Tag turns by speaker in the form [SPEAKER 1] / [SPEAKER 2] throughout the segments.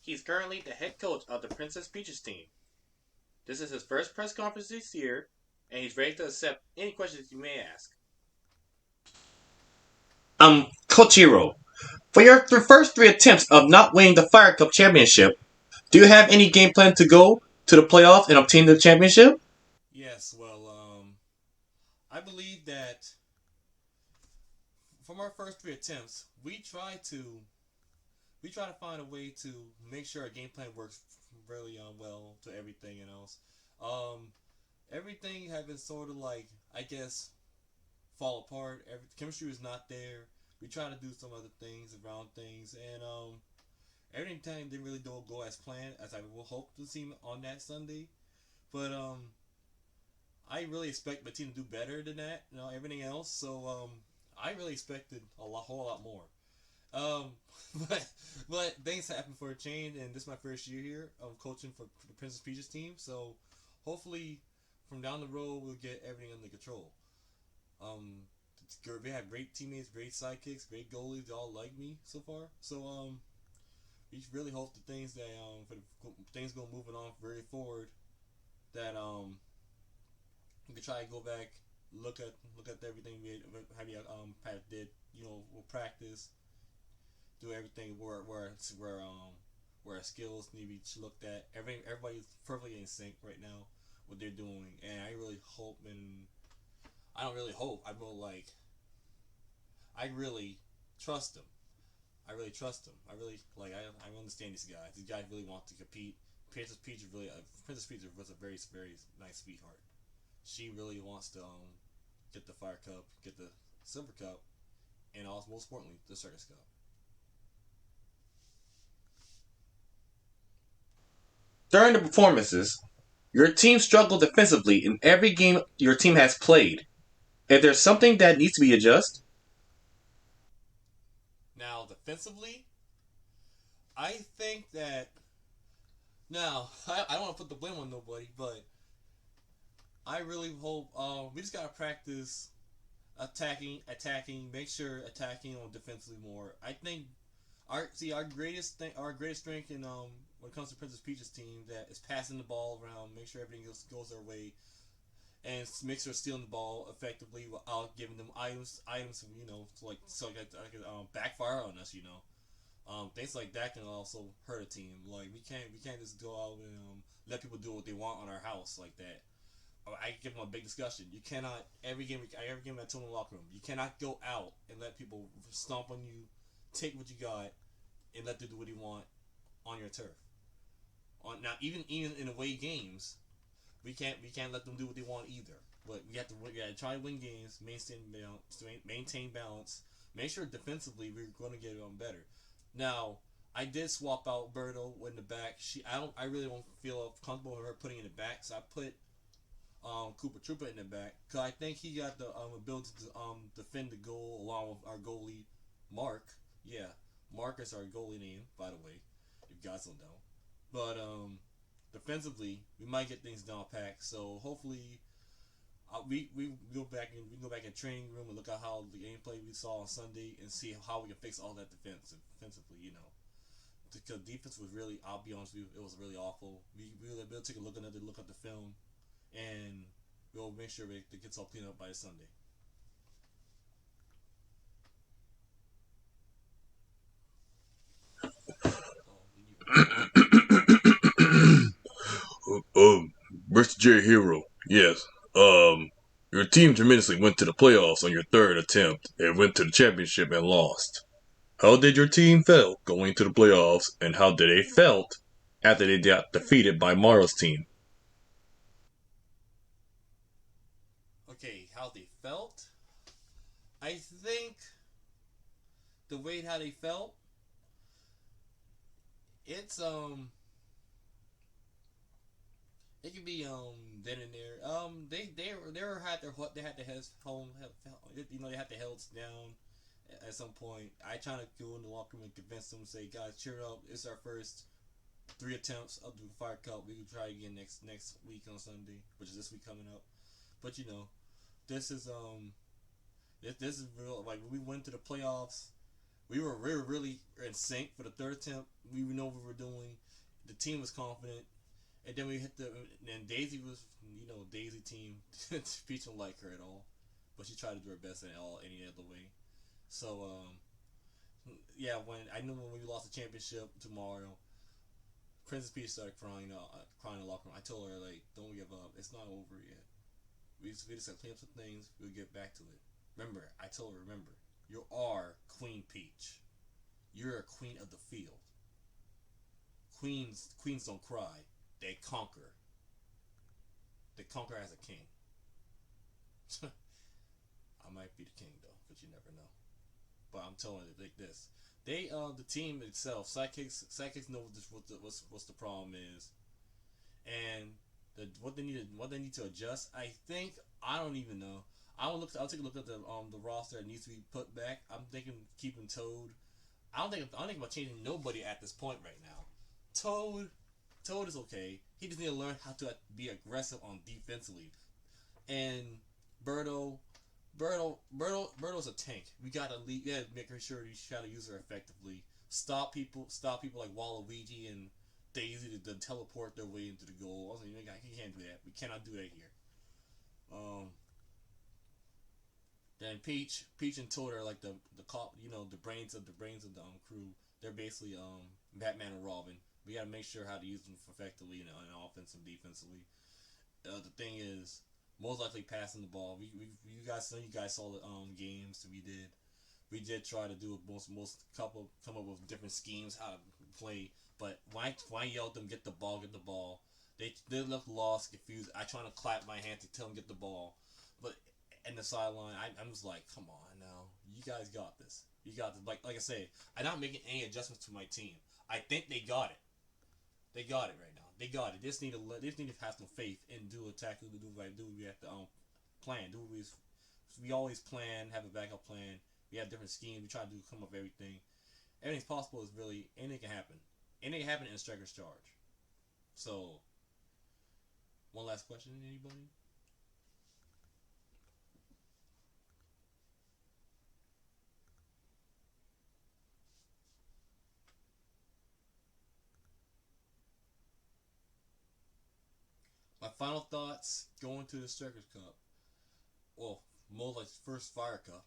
[SPEAKER 1] He's currently the head coach of the Princess Peaches team. This is his first press conference this year, and he's ready to accept any questions you may ask. Coach Hiro, for your first three attempts of not winning the Fire Cup championship, do you have any game plan to go to the playoffs and obtain the championship?
[SPEAKER 2] Yes, I believe that from our first three attempts, we try to find a way to make sure our game plan works really well to everything else. Um, Everything had been sort of like I guess fall apart. Chemistry was not there. We tried to do some other things around things, and everything didn't really go as planned as I will hope to see on that Sunday. But I really expect my team to do better than that. Everything else. So I really expected whole lot more. Um, but things happen for a change, and this is my first year here of coaching for the Princess Peaches team. So hopefully, from down the road, we'll get everything under control. Um, we have great teammates, great sidekicks, great goalies. They all like me so far. So we really hope the things that for the things go moving on very forward that we can try to go back, look at everything we Pat did. We'll practice, do everything where our skills need to be looked at. Everybody's perfectly in sync right now what they're doing, and I really hope and I don't really hope I will I really trust them. I really trust them. I really I understand these guys. These guys really want to compete. Princess Peach was a very nice sweetheart. She really wants to get the Fire Cup, get the Silver Cup, and also most importantly the Circus Cup.
[SPEAKER 1] During the performances, your team struggled defensively in every game your team has played. If there's something that needs to be adjusted,
[SPEAKER 2] Now defensively, I think that now I don't want to put the blame on nobody, but I really hope we just gotta practice attacking, make sure attacking on defensively more. I think our greatest strength in when it comes to Princess Peach's team that is passing the ball around, make sure everything goes their way, and make sure stealing the ball effectively without giving them items backfire on us. Things like that can also hurt a team. Like we can't just go out and let people do what they want on our house like that. I give them a big discussion. You cannot every game I told them in the locker room. You cannot go out and let people stomp on you, take what you got, and let them do what they want on your turf. On now, even in away games, we can't let them do what they want either. But we gotta try to win games, maintain balance, make sure defensively we're going to get better. Now, I did swap out Berto in the back. I really don't feel comfortable with her putting in the back, so I put Cooper Trooper in the back because I think he got the ability to defend the goal along with our goalie Mark. Yeah, Mark is our goalie name, by the way, if you guys don't know. But defensively, we might get things down packed. So hopefully, we go back in training room and look at how the gameplay we saw on Sunday and see how we can fix all that defensively. Because defense was really, I'll be honest with you, it was really awful. We'll take a look at the film, and we'll make sure it gets all cleaned up by Sunday.
[SPEAKER 3] Mr. J Hero, yes. Your team tremendously went to the playoffs on your third attempt and went to the championship and lost. How did your team feel going to the playoffs, and how did they felt after they got defeated by Mario's team?
[SPEAKER 2] Okay, how they felt? I think the way how they felt, it's it could be then and there. They had their heads home. They had their heads down at some point. I trying to go in the locker room and convince them, say, guys, cheer up. It's our first three attempts of the Fire Cup. We can try again next week on Sunday, which is this week coming up. But this is this is real. Like when we went to the playoffs, We were really in sync for the third attempt. We know what we were doing. The team was confident, and then we hit the. And Daisy was, Daisy team. Peach don't like her at all, but she tried to do her best in any other way. So yeah, when we lost the championship to Mario, Princess Peach started crying, crying in the locker room. I told her like, don't give up. It's not over yet. We just gotta clean up some things. We'll get back to it. Remember, I told her. Remember, you are Queen Peach. You're a queen of the field. Queens don't cry. They conquer. They conquer as a king. I might be the king though, but you never know. But I'm telling you like this. The team itself, sidekicks know what's the problem is, and what they need to adjust. I don't even know. I'll take a look at the roster that needs to be put back. I'm thinking keeping Toad. I don't think about changing nobody at this point right now. Toad Toad is okay. He just need to learn how to be aggressive on defensively. And Birdo, Birdo's a tank. We gotta make sure we try to use her effectively. Stop people like Waluigi and Daisy to teleport their way into the goal. Also, you can't do that. We cannot do that here. Um, then Peach and Toad are like the cop, the brains of the crew. They're basically Batman and Robin. We gotta make sure how to use them effectively, in offense and defensively. The thing is, most likely passing the ball. You guys saw the games that we did. We did try to do most couple come up with different schemes how to play. But when I yelled at them get the ball, they look lost, confused. I trying to clap my hands to tell them get the ball, but in the sideline, I'm just like, come on now, you guys got this. You got this. Like I say, I'm not making any adjustments to my team. I think they got it. They got it right now. They got it. They just need to have some faith and do attack. We have to plan. We always plan. Have a backup plan. We have different schemes. We try to come up with everything. Everything's possible. Is really anything can happen. Anything can happen in a striker's charge. So, one last question, anybody? My final thoughts going to the Strikers Cup. Well, Mola's first Fire Cup.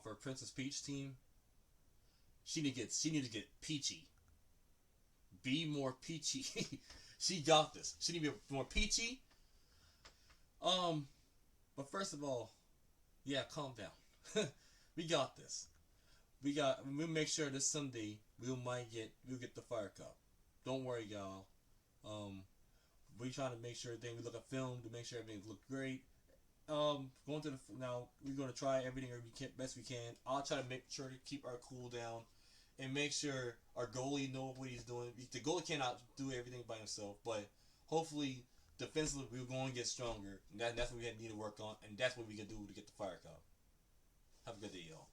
[SPEAKER 2] For Princess Peach team, she need to get peachy. Be more peachy. She got this. She need to be more peachy. Um, but first of all, yeah, calm down. We got this. We'll make sure this Sunday we'll get the Fire Cup. Don't worry, y'all. Um, we trying to make sure we look at film to make sure everything look great. Going to now we're gonna try everything best we can. I'll try to make sure to keep our cool down and make sure our goalie knows what he's doing. The goalie cannot do everything by himself, but hopefully defensively we're going to get stronger. And that's what we need to work on, and that's what we can do to get the Fire Cup. Have a good day, y'all.